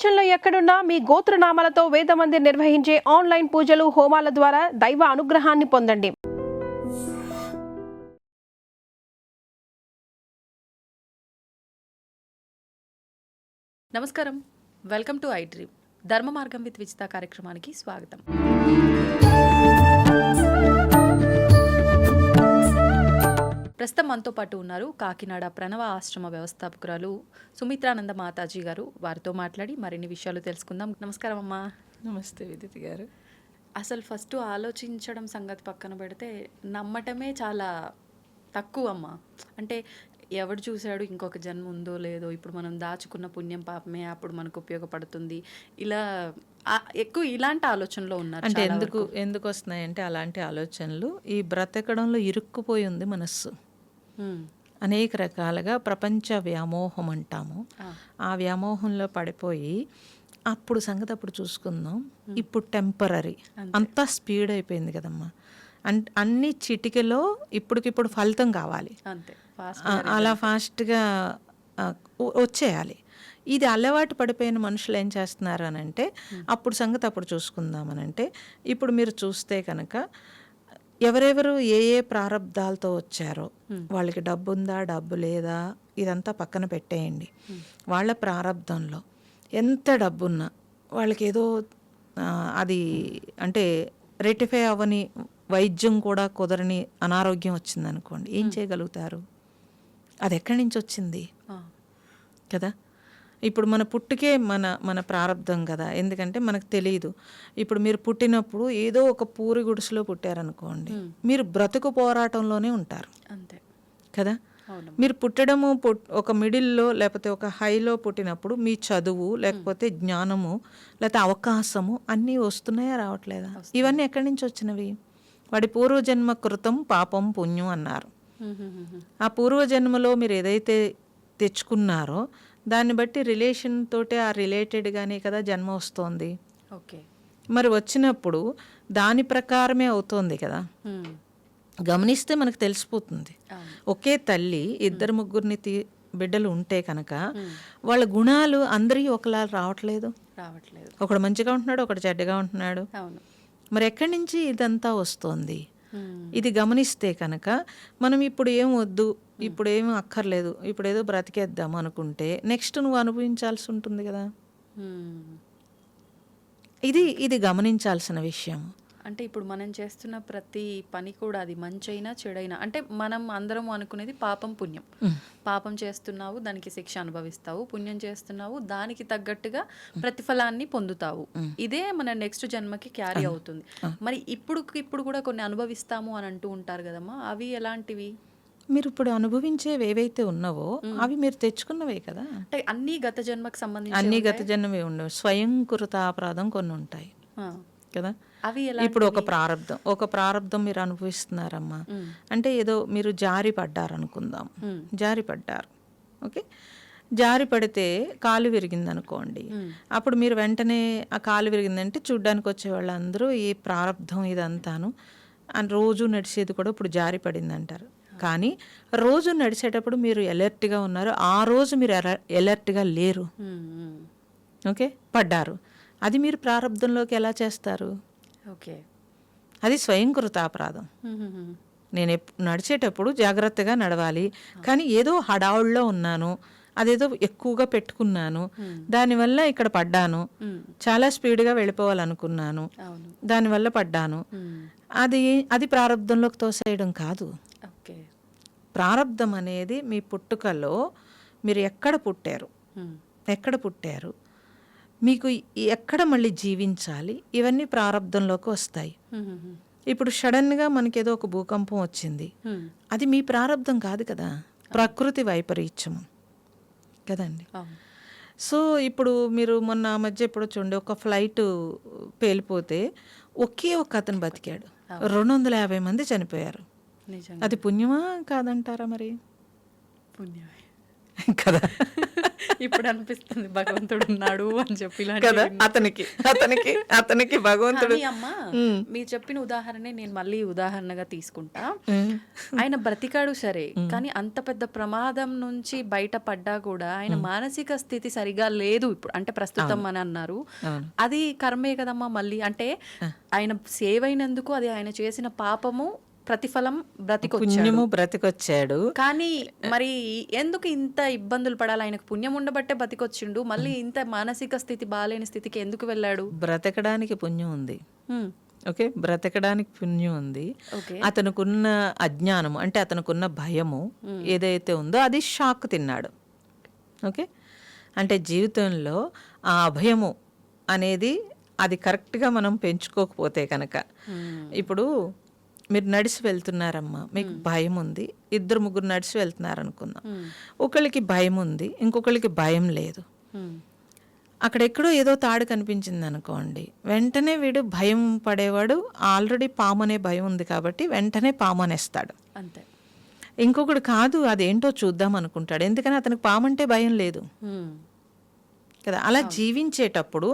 ప్రపంచంలో ఎక్కడున్నా మీ గోత్రనామాలతో వేదమందిర్ నిర్వహించే ఆన్లైన్ పూజలు హోమాల ద్వారా దైవ అనుగ్రహాన్ని పొందండి. నమస్కారం, వెల్కమ్ టు ఐ డ్రీమ్. ధర్మ మార్గం విత్ విజిత కార్యక్రమానికి స్వాగతం. ప్రస్తుతం మనతో పాటు ఉన్నారు కాకినాడ ప్రణవ ఆశ్రమ వ్యవస్థాపకురాలు సుమిత్రానంద మాతాజీ గారు. వారితో మాట్లాడి మరిన్ని విషయాలు తెలుసుకుందాం. నమస్కారం అమ్మా. నమస్తే విదితి గారు. అసలు ఫస్ట్ ఆలోచించడం సంగతి పక్కన పెడితే నమ్మటమే చాలా తక్కువ అమ్మా. అంటే ఎవడు చూశాడు, ఇంకొక జన్మ ఉందో లేదో, ఇప్పుడు మనం దాచుకున్న పుణ్యం పాపమే అప్పుడు మనకు ఉపయోగపడుతుంది, ఇలా ఎక్కువ ఇలాంటి ఆలోచనలో ఉన్నారు. అంటే ఎందుకు వస్తున్నాయంటే అలాంటి ఆలోచనలు, ఈ బ్రతకడంలో ఇరుక్కుపోయి ఉంది మనస్సు. అనేక రకాలుగా ప్రపంచ వ్యామోహం అంటాము. ఆ వ్యామోహంలో పడిపోయి అప్పుడు సంగతి అప్పుడు చూసుకుందాం, ఇప్పుడు టెంపరీ, అంతా స్పీడ్ అయిపోయింది కదమ్మా. అన్ని చిటికెలో ఇప్పటికిప్పుడు ఫలితం కావాలి, అలా ఫాస్ట్గా వచ్చేయాలి. ఇది అలవాటు పడిపోయిన మనుషులు ఏం చేస్తున్నారు అని అంటే అప్పుడు సంగతి అప్పుడు చూసుకుందామనంటే, ఇప్పుడు మీరు చూస్తే కనుక ఎవరెవరు ఏ ఏ ప్రారంధాలతో వచ్చారో, వాళ్ళకి డబ్బు ఉందా డబ్బు లేదా ఇదంతా పక్కన పెట్టేయండి. వాళ్ళ ప్రారంధంలో ఎంత డబ్బున్నా వాళ్ళకి ఏదో అది అంటే రెటిఫై అవ్వని వైద్యం కూడా కుదరని అనారోగ్యం వచ్చిందనుకోండి, ఏం చేయగలుగుతారు? అది ఎక్కడి నుంచి వచ్చింది కదా. ఇప్పుడు మన పుట్టుకే మన ప్రారంధం కదా. ఎందుకంటే మనకు తెలియదు. ఇప్పుడు మీరు పుట్టినప్పుడు ఏదో ఒక పూరి గుడిసెలో పుట్టారనుకోండి, మీరు బ్రతుకు పోరాటంలోనే ఉంటారు అంతే కదా. మీరు పుట్టడము ఒక మిడిల్లో లేకపోతే ఒక హైలో పుట్టినప్పుడు మీ చదువు లేకపోతే జ్ఞానము లేకపోతే అవకాశము అన్నీ వస్తున్నాయా రావట్లేదా? ఇవన్నీ ఎక్కడి నుంచి వచ్చినవి? వాడి పూర్వజన్మ కృతం పాపం పుణ్యం అన్నారు. ఆ పూర్వజన్మలో మీరు ఏదైతే తెచ్చుకున్నారో దాన్ని బట్టి రిలేషన్ తోటే ఆ రిలేటెడ్గానే కదా జన్మ వస్తోంది. ఓకే, మరి వచ్చినప్పుడు దాని ప్రకారమే అవుతోంది కదా. గమనిస్తే మనకు తెలిసిపోతుంది. ఒకే తల్లి ఇద్దరు ముగ్గురిని బిడ్డలు ఉంటే కనుక వాళ్ళ గుణాలు అందరికీ ఒకలా రావట్లేదు. ఒకడు మంచిగా ఉంటున్నాడు, ఒకడు చెడ్డగా ఉంటున్నాడు. మరి ఎక్కడి నుంచి ఇదంతా వస్తోంది? ఇది గమనిస్తే కనుక మనం ఇప్పుడు ఏం వద్దు, ఇప్పుడు ఏం అక్కర్లేదు, ఇప్పుడు ఏదో బ్రతికేద్దాం అనుకుంటే నెక్స్ట్ నువ్వు అనుభవించాల్సి ఉంటుంది కదా. ఇది గమనించాల్సిన విషయం. అంటే ఇప్పుడు మనం చేస్తున్న ప్రతి పని కూడా అది మంచైనా చెడైనా, అంటే మనం అందరం అనుకునేది పాపం పుణ్యం. పాపం చేస్తున్నావు దానికి శిక్ష అనుభవిస్తావు, పుణ్యం చేస్తున్నావు దానికి తగ్గట్టుగా ప్రతిఫలాన్ని పొందుతావు. ఇదే మన నెక్స్ట్ జన్మకి క్యారీ అవుతుంది. మరి ఇప్పుడు కూడా కొన్ని అనుభవిస్తాము అని అంటూ ఉంటారు కదమ్మా, అవి ఎలాంటివి? మీరు ఇప్పుడు అనుభవించేవి ఏవైతే ఉన్నావో అవి మీరు తెచ్చుకున్నవే కదా. అంటే అన్ని గత జన్మకు సంబంధించి అన్ని గత జన్మవే ఉండవు. స్వయంకృత అపరాధం కొన్ని ఉంటాయి కదా. ఇప్పుడు ఒక ప్రారంధం మీరు అనుభవిస్తున్నారమ్మా. అంటే ఏదో మీరు జారి పడ్డారు అనుకుందాం, జారి పడ్డారు, ఓకే. జారి పడితే కాలు విరిగింది అనుకోండి, అప్పుడు మీరు వెంటనే ఆ కాలు విరిగిందంటే చూడ్డానికి వచ్చే వాళ్ళందరూ ఈ ప్రారంధం ఇదంతాను అని రోజు నడిచేది కూడా ఇప్పుడు జారి పడింది అంటారు. కానీ రోజు నడిచేటప్పుడు మీరు అలర్ట్గా ఉన్నారు, ఆ రోజు మీరు అలర్ట్గా లేరు, ఓకే, పడ్డారు. అది మీరు ప్రారంధంలోకి ఎలా చేస్తారు? ఓకే, అది స్వయంకృత అపరాధం. నేను నడిచేటప్పుడు జాగ్రత్తగా నడవాలి, కానీ ఏదో హడావుల్లో ఉన్నాను, అదేదో ఎక్కువగా పెట్టుకున్నాను, దానివల్ల ఇక్కడ పడ్డాను, చాలా స్పీడ్గా వెళ్ళిపోవాలనుకున్నాను, దానివల్ల పడ్డాను. అది ప్రారంధంలోకి తోసేయడం కాదు. ప్రారంధం అనేది మీ పుట్టుకలో మీరు ఎక్కడ పుట్టారు, మీకు ఎక్కడ మళ్ళీ జీవించాలి, ఇవన్నీ ప్రారంధంలోకి వస్తాయి. ఇప్పుడు సడన్గా మనకి ఏదో ఒక భూకంపం వచ్చింది, అది మీ ప్రారంధం కాదు కదా, ప్రకృతి వైపరీత్యము కదండి. సో ఇప్పుడు మీరు మొన్న మధ్య ఎప్పుడో చూడండి, ఒక ఫ్లైట్ పేలిపోతే ఒకే ఒక అతను బతికాడు, 250 మంది చనిపోయారు. అది పుణ్యమా కాదంటారా? మరి పుణ్యమే కదా. ఇప్పుడు అనిపిస్తుంది భగవంతుడు ఉన్నాడు అని చెప్పి ఇలాంటివి కదా, విన్నా. అతనికి భగవంతుడు. కానీ అమ్మ, మీరు చెప్పిన ఉదాహరణే నేను మళ్ళీ ఉదాహరణగా తీసుకుంటా. ఆయన బ్రతికాడు సరే, కానీ అంత పెద్ద ప్రమాదం నుంచి బయటపడ్డా కూడా ఆయన మానసిక స్థితి సరిగా లేదు ఇప్పుడు, అంటే ప్రస్తుతం అని అన్నారు. అది కర్మే కదమ్మా మళ్ళీ. అంటే ఆయన సేవ్ అయినందుకు అది ఆయన చేసిన పాపము ప్రతిఫలం పుణ్యము బ్రతికొచ్చాడు. కానీ మరి ఎందుకు ఇంత ఇబ్బందులు పడాలి? ఆయనకు పుణ్యం ఉండబట్టే బతికొచ్చిండు, మళ్ళీ ఇంత మానసిక స్థితి బాలేని స్థితికి ఎందుకు వెళ్ళాడు? బ్రతకడానికి పుణ్యం ఉంది. హ్మ్. ఓకే, బ్రతకడానికి పుణ్యం ఉంది. ఓకే. అతనుకున్న అజ్ఞానము అంటే అతనుకున్న భయము ఏదైతే ఉందో అది షాక్ తిన్నాడు. ఓకే, అంటే జీవితంలో ఆ అభయము అనేది అది కరెక్ట్గా మనం పెంచుకోకపోతే కనుక, ఇప్పుడు మీరు నడిచి వెళ్తున్నారమ్మా, మీకు భయం ఉంది, 2-3 నడిచి వెళ్తున్నారు అనుకుందాం. ఒకళ్ళకి భయం ఉంది, ఇంకొకళ్ళకి భయం లేదు. అక్కడెక్కడో ఏదో తాడు కనిపించింది అనుకోండి, వెంటనే వీడు భయం పడేవాడు, ఆల్రెడీ పాము అనే భయం ఉంది కాబట్టి వెంటనే పాము అనేస్తాడు. అంతే. ఇంకొకడు కాదు, అదేంటో చూద్దాం అనుకుంటాడు, ఎందుకని అతనికి పాము అంటే భయం లేదు కదా. అలా జీవించేటప్పుడు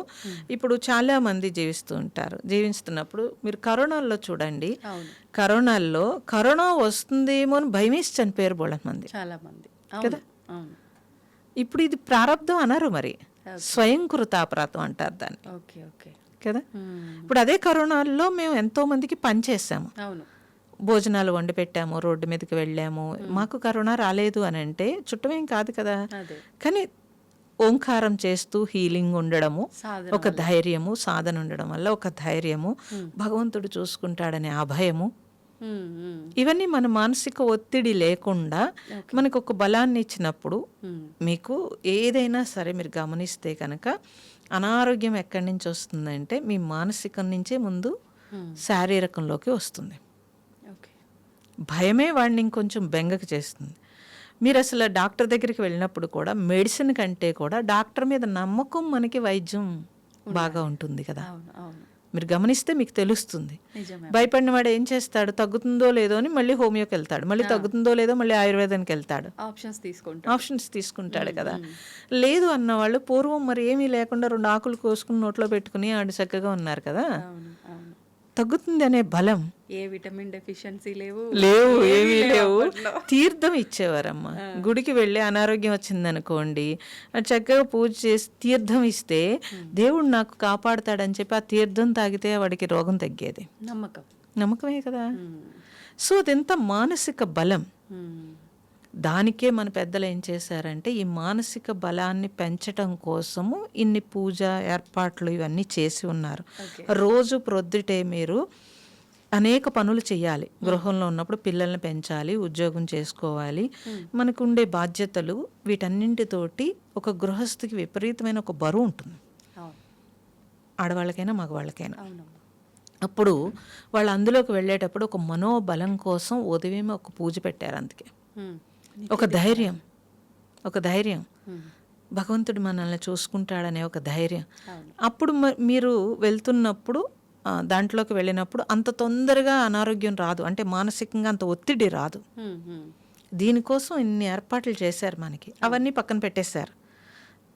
ఇప్పుడు చాలా మంది జీవిస్తూ ఉంటారు. జీవిస్తున్నప్పుడు మీరు కరోనాలో చూడండి, కరోనాలో కరోనా వస్తుందేమో అని భయమేసి చనిపోయారు బోళ్ళ మంది, చాలా మంది కదా. ఇప్పుడు ఇది ప్రారంధం అనరు, మరి స్వయంకృతాపరాధం అంటారు దాన్ని. ఓకే, ఓకే, కదా. ఇప్పుడు అదే కరోనాలో మేము ఎంతో మందికి పని చేసాము, అవును, భోజనాలు వండి పెట్టాము, రోడ్డు మీదకి వెళ్ళాము, మాకు కరోనా రాలేదు అని అంటే చుట్టమేం కాదు కదా. కానీ ఓంకారం చేస్తూ హీలింగ్ ఉండడము, ఒక ధైర్యము, సాధన ఉండడం వల్ల ఒక ధైర్యము, భగవంతుడు చూసుకుంటాడనే అభయము, ఇవన్నీ మన మానసిక ఒత్తిడి లేకుండా మనకు ఒక బలాన్ని ఇచ్చినప్పుడు, మీకు ఏదైనా సరే మీరు గమనిస్తే కనుక అనారోగ్యం ఎక్కడి నుంచి వస్తుందంటే మీ మానసికం నుంచే ముందు శారీరకంలోకి వస్తుంది. భయమే వాడిని ఇంకొంచెం బెంగకు చేస్తుంది. మీరు అసలు డాక్టర్ దగ్గరికి వెళ్ళినప్పుడు కూడా మెడిసిన్ కంటే కూడా డాక్టర్ మీద నమ్మకం మనకి వైద్యం బాగా ఉంటుంది కదా. మీరు గమనిస్తే మీకు తెలుస్తుంది. భయపడిన వాడు ఏం చేస్తాడు, తగ్గుతుందో లేదో అని మళ్ళీ హోమియోకి వెళ్తాడు, మళ్ళీ తగ్గుతుందో లేదో మళ్ళీ ఆయుర్వేదానికి వెళ్తాడు, ఆప్షన్స్ తీసుకుంటాడు కదా. లేదు అన్నవాళ్ళు పూర్వం మరి ఏమీ లేకుండా 2 ఆకులు కోసుకుని నోట్లో పెట్టుకుని ఆడు చక్కగా ఉన్నారు కదా. తగ్గుతుంది అనే బలం, ఏ విటమిన్ డెఫిషియన్సీ లేవు, ఏమీ లేవు. తీర్థం ఇచ్చేవారమ్మా, గుడికి వెళ్ళి అనారోగ్యం వచ్చిందనుకోండి, చక్కగా పూజ చేసి తీర్థం ఇస్తే దేవుడు నాకు కాపాడుతాడని చెప్పి ఆ తీర్థం తాగితే వాడికి రోగం తగ్గేది. నమ్మకమే కదా. సో అదెంత మానసిక బలం. దానికే మన పెద్దలు ఏం చేశారంటే ఈ మానసిక బలాన్ని పెంచటం కోసము ఇన్ని పూజ ఏర్పాట్లు ఇవన్నీ చేసి ఉన్నారు. రోజు ప్రొద్దుటే మీరు అనేక పనులు చేయాలి. గృహంలో ఉన్నప్పుడు పిల్లల్ని పెంచాలి, ఉద్యోగం చేసుకోవాలి, మనకు ఉండే బాధ్యతలు, వీటన్నింటితోటి ఒక గృహస్థికి విపరీతమైన ఒక బరువు ఉంటుంది, ఆడవాళ్ళకైనా మగవాళ్ళకైనా. అప్పుడు వాళ్ళు అందులోకి వెళ్ళేటప్పుడు ఒక మనోబలం కోసం ఉదయం ఒక పూజ పెట్టారు. అందుకే ఒక ధైర్యం భగవంతుడు మనల్ని చూసుకుంటాడనే ఒక ధైర్యం. అప్పుడు మీరు వెళ్తున్నప్పుడు దాంట్లోకి వెళ్ళినప్పుడు అంత తొందరగా అనారోగ్యం రాదు, అంటే మానసికంగా అంత ఒత్తిడి రాదు. దీనికోసం ఇన్ని ఏర్పాట్లు చేశారు మనకి, అవన్నీ పక్కన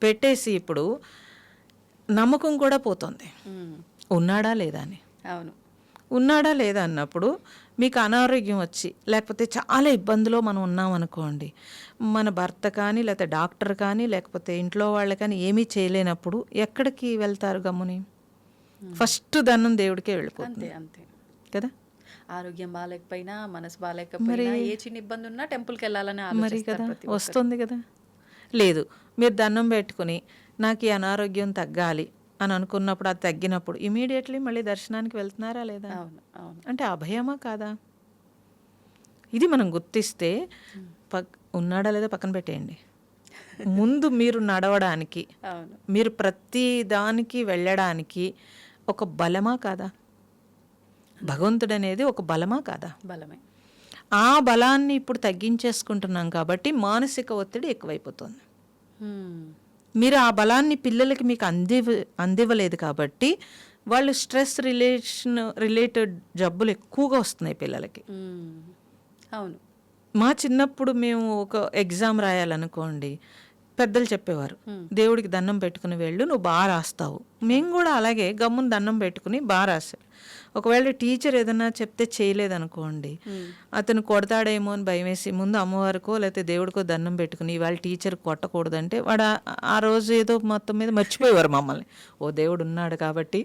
పెట్టేసి ఇప్పుడు నమ్మకం కూడా పోతుంది, ఉన్నాడా లేదా అని. ఉన్నాడా లేదా అన్నప్పుడు మీకు అనారోగ్యం వచ్చి లేకపోతే చాలా ఇబ్బందిలో మనం ఉన్నాం అనుకోండి, మన భర్త కానీ లేకపోతే డాక్టర్ కానీ లేకపోతే ఇంట్లో వాళ్ళు కానీ ఏమీ చేయలేనప్పుడు ఎక్కడికి వెళ్తారు గమ్ముని? ఫస్ట్ దండం దేవుడికే వెళ్ళిపోతుంది కదా. ఆరోగ్యం బాగాలేకపోయినా, మనసు బాగాలేకపోయినా, ఏ చిన్న ఇబ్బంది ఉన్నా టెంపుల్కి వెళ్ళాలని మరి కదా వస్తుంది కదా. లేదు, మీరు దండం పెట్టుకుని నాకు ఈ అనారోగ్యం తగ్గాలి అని అనుకున్నప్పుడు, అది తగ్గినప్పుడు ఇమీడియట్లీ మళ్ళీ దర్శనానికి వెళ్తున్నారా లేదా? అంటే అభయమా కాదా? ఇది మనం గుర్తిస్తే ఉన్నాడా లేదా పక్కన పెట్టేయండి. ముందు మీరు నడవడానికి, మీరు ప్రతి దానికి వెళ్ళడానికి ఒక బలమా కాదా? భగవంతుడు అనేది ఒక బలమా కాదా? బలమే. ఆ బలాన్ని ఇప్పుడు తగ్గించేసుకుంటున్నాం కాబట్టి మానసిక ఒత్తిడి ఎక్కువైపోతుంది. మీరు ఆ బలాన్ని పిల్లలకి మీకు అందివ్వలేదు కాబట్టి వాళ్ళు స్ట్రెస్ రిలేటెడ్ జబ్బులు ఎక్కువగా వస్తున్నాయి పిల్లలకి. అవును. మా చిన్నప్పుడు మేము ఒక ఎగ్జామ్ రాయాలనుకోండి, పెద్దలు చెప్పేవారు, దేవుడికి దండం పెట్టుకుని వెళ్ళు, నువ్వు బాగా రాస్తావు. మేము కూడా అలాగే గమ్మున దండం పెట్టుకుని బాగా రాశారు. ఒకవేళ టీచర్ ఏదన్నా చెప్తే చేయలేదనుకోండి, అతను కొడతాడేమో అని భయం వేసి ముందు అమ్మవారికో లేకపోతే దేవుడికో దండం పెట్టుకుని ఇవాళ టీచర్ కొట్టకూడదంటే వాడు ఆ రోజు ఏదో మొత్తం మీద మర్చిపోయేవారు మమ్మల్ని. ఓ దేవుడు ఉన్నాడు కాబట్టి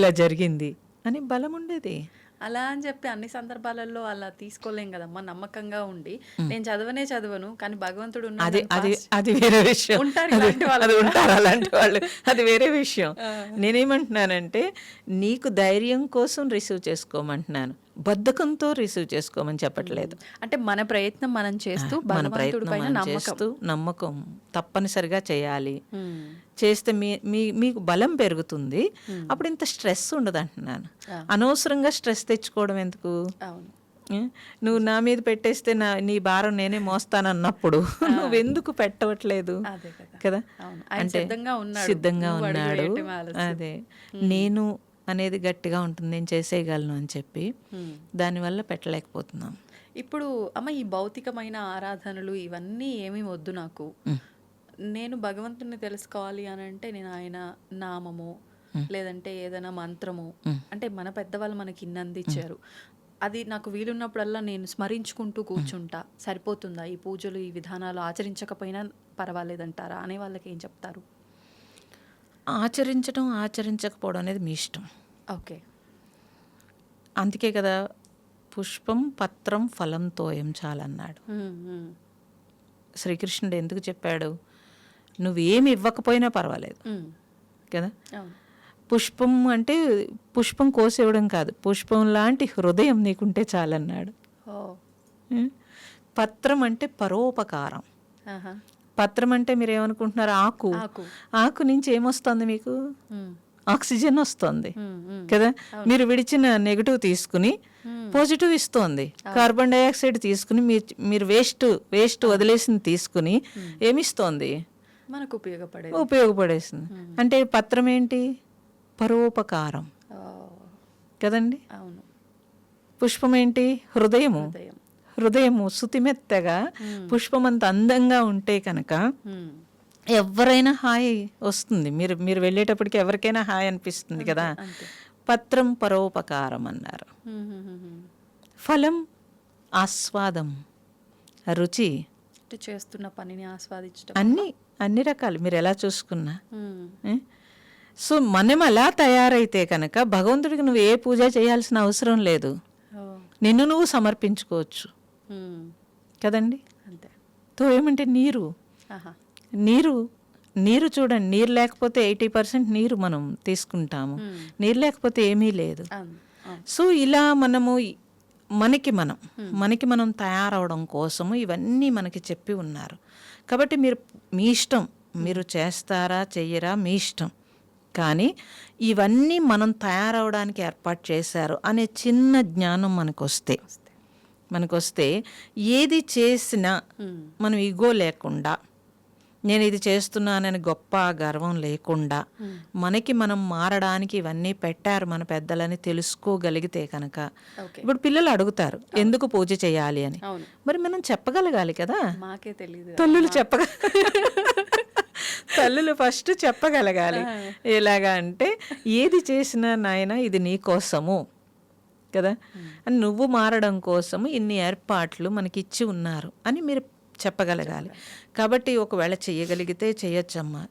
ఇలా జరిగింది అని బలం ఉండేది. అలా అని చెప్పి అన్ని సందర్భాలలో అలా తీసుకోలేం కదమ్మా. నమ్మకంగా ఉండి నేను చదవను కానీ భగవంతుడు అది అది అది వేరే విషయం. అది ఉంటారు అలాంటి వాళ్ళు, అది వేరే విషయం. నేనేమంటున్నానంటే నీకు ధైర్యం కోసం రిసీవ్ చేసుకోమంటున్నాను, బద్ధకంతో రిసీవ్ చేసుకోమని చెప్పట్లేదు. అంటే మన ప్రయత్నం మనం చేస్తూ మన ప్రయత్నం చేస్తూ నమ్మకం తప్పనిసరిగా చేయాలి. చేస్తే మీకు బలం పెరుగుతుంది. అప్పుడు ఇంత స్ట్రెస్ ఉండదు అంటున్నాను. అనవసరంగా స్ట్రెస్ తెచ్చుకోవడం ఎందుకు? నువ్వు నా మీద పెట్టేస్తే నీ భారం నేనే మోస్తానన్నప్పుడు నువ్వెందుకు పెట్టవట్లేదు కదా? అంటే సిద్ధంగా ఉన్నాడు. అదే నేను అనేది గట్టిగా ఉంటుంది, నేను చేసేయగలను అని చెప్పి దానివల్ల పెట్టలేకపోతున్నాం. ఇప్పుడు అమ్మ ఈ భౌతికమైన ఆరాధనలు ఇవన్నీ ఏమీ వద్దు నాకు, నేను భగవంతుని తెలుసుకోవాలి అని అంటే నేను ఆయన నామము లేదంటే ఏదైనా మంత్రము, అంటే మన పెద్దవాళ్ళు మనకి ఇన్ని అందించారు, అది నాకు వీలున్నప్పుడల్లా నేను స్మరించుకుంటూ కూర్చుంటా, సరిపోతుందా? ఈ పూజలు ఈ విధానాలు ఆచరించకపోయినా పర్వాలేదంటారా? అనే వాళ్ళకి ఏం చెప్తారు? ఆచరించడం ఆచరించకపోవడం అనేది మీ ఇష్టం. ఓకే, అందుకే కదా పుష్పం పత్రం ఫలం తోయం చాలన్నాడు శ్రీకృష్ణుడు. ఎందుకు చెప్పాడు? నువ్వేమి ఇవ్వకపోయినా పర్వాలేదు కదా. పుష్పం అంటే పుష్పం కోసివ్వడం కాదు, పుష్పం లాంటి హృదయం నీకుంటే చాలన్నాడు. పత్రం అంటే పరోపకారం. పత్రం అంటే మీరు ఏమనుకుంటున్నారు? ఆకు నుంచి ఏమొస్తుంది మీకు? ఆక్సిజన్ వస్తుంది కదా. మీరు విడిచిన నెగటివ్ తీసుకుని పాజిటివ్ ఇస్తోంది. కార్బన్ డైఆక్సైడ్ తీసుకుని మీరు వేస్ట్ వదిలేసింది తీసుకుని ఏమిస్తోంది? మనకు ఉపయోగపడేసింది. అంటే పత్రం ఏంటి? పరోపకారం కదండి. పుష్పం ఏంటి? హృదయము శుతిమెత్తగా పుష్పం అంత అందంగా ఉంటే కనుక ఎవరైనా హాయి వస్తుంది. మీరు వెళ్ళేటప్పటికి ఎవరికైనా హాయి అనిపిస్తుంది కదా. పత్రం పరోపకారం అన్నారు. ఫలం ఆస్వాదం, రుచి, చేస్తున్న పనిని ఆస్వాదించడం, అన్ని రకాలు మీరు ఎలా చూసుకున్నా. సో మనం అలా తయారైతే కనుక భగవంతుడికి నువ్వు ఏ పూజ చేయాల్సిన అవసరం లేదు, నిన్ను నువ్వు సమర్పించుకోవచ్చు కదండి. తో ఏమంటే నీరు చూడండి, నీరు లేకపోతే 80% నీరు మనం తీసుకుంటాము, నీరు లేకపోతే ఏమీ లేదు. సో ఇలా మనకి మనం తయారవడం కోసము ఇవన్నీ మనకి చెప్పి ఉన్నారు. కాబట్టి మీ ఇష్టం, మీరు చేస్తారా చెయ్యరా మీ ఇష్టం. కానీ ఇవన్నీ మనం తయారవడానికి ఏర్పాటు చేశారు అనే చిన్న జ్ఞానం మనకొస్తే ఏది చేసినా మనం ఈగో లేకుండా, నేను ఇది చేస్తున్నానని గొప్ప గర్వం లేకుండా, మనకి మనం మారడానికి ఇవన్నీ పెట్టారు మన పెద్దలని తెలుసుకోగలిగితే కనుక, ఇప్పుడు పిల్లలు అడుగుతారు ఎందుకు పూజ చేయాలి అని, మరి మనం చెప్పగలగాలి కదా. తల్లులు ఫస్ట్ చెప్పగలగాలి. ఎలాగా అంటే ఏది చేసినా నాయన ఇది నీ కోసము కదా, అని నువ్వు మారడం కోసము ఇన్ని ఏర్పాట్లు మనకి ఇచ్చి ఉన్నారు అని మీరు చెప్పగలగాలి. కాబట్టి ఒకవేళ చేయగలిగితే చేయొచ్చమ్మా.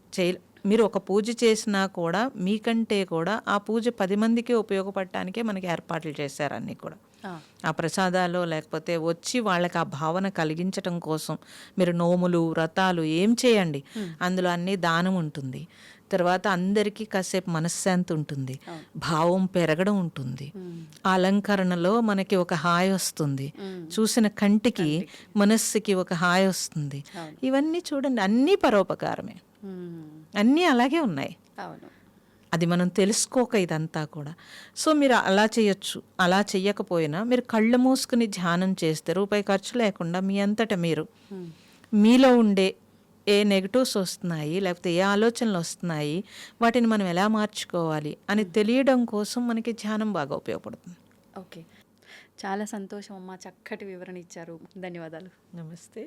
మీరు ఒక పూజ చేసినా కూడా మీకంటే కూడా ఆ పూజ 10 మందికి ఉపయోగపడటానికే మనకి ఏర్పాట్లు చేశారు అన్నీ కూడా. ఆ ప్రసాదాలు లేకపోతే వచ్చి వాళ్ళకి ఆ భావన కలిగించటం కోసం మీరు నోములు వ్రతాలు ఏం చేయండి, అందులో అన్నీ దానం ఉంటుంది. తర్వాత అందరికీ కాసేపు మనశ్శాంతి ఉంటుంది, భావం పెరగడం ఉంటుంది, అలంకరణలో మనకి ఒక హాయి వస్తుంది, చూసిన కంటికి మనస్సుకి ఒక హాయి వస్తుంది. ఇవన్నీ చూడండి, అన్నీ పరోపకారమే, అన్నీ అలాగే ఉన్నాయి. అది మనం తెలుసుకోక ఇదంతా కూడా. సో మీరు అలా చేయొచ్చు. అలా చెయ్యకపోయినా మీరు కళ్ళు మూసుకుని ధ్యానం చేస్తే రూపాయి ఖర్చు లేకుండా మీ అంతటా మీరు మీలో ఉండే ఏ నెగటివ్స్ వస్తున్నాయి లేకపోతే ఏ ఆలోచనలు వస్తున్నాయి వాటిని మనం ఎలా మార్చుకోవాలి అని తెలియడం కోసం మనకి ధ్యానం బాగా ఉపయోగపడుతుంది. ఓకే, చాలా సంతోషం అమ్మా, చక్కటి వివరణ ఇచ్చారు. ధన్యవాదాలు. నమస్తే.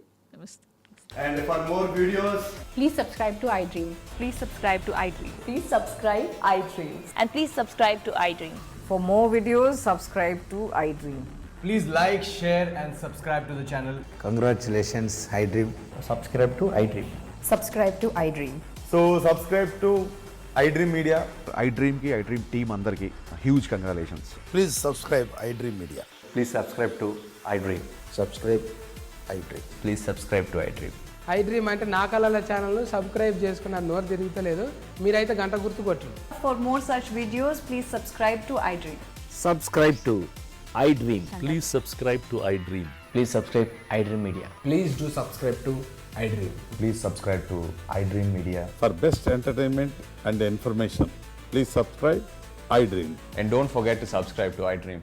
And for more videos, Please subscribe to iDream. Please subscribe to iDream. Please subscribe iDream. And please subscribe to iDream. For more videos, subscribe to iDream. Please like, share, and subscribe to the channel. Congratulations, iDream. Subscribe to iDream. Subscribe to iDream. so subscribe to iDream Media. iDream की iDream team अंदर की huge congratulations. Please subscribe iDream Media. Please subscribe to iDream. Subscribe iDream. Please subscribe to iDream. iDream అంటే నా కళల ఛానల్ను subscribe చేసుకున్న నోరు తిరుగుతలేదు మీరైతే గంట గుర్తు కొట్టండి. For more such videos, please subscribe to iDream. Subscribe to iDream. Please subscribe to iDream. Please subscribe iDream Media. Please do subscribe to iDream. Please subscribe to iDream Media. For best entertainment and information, please subscribe iDream. And don't forget to subscribe to iDream.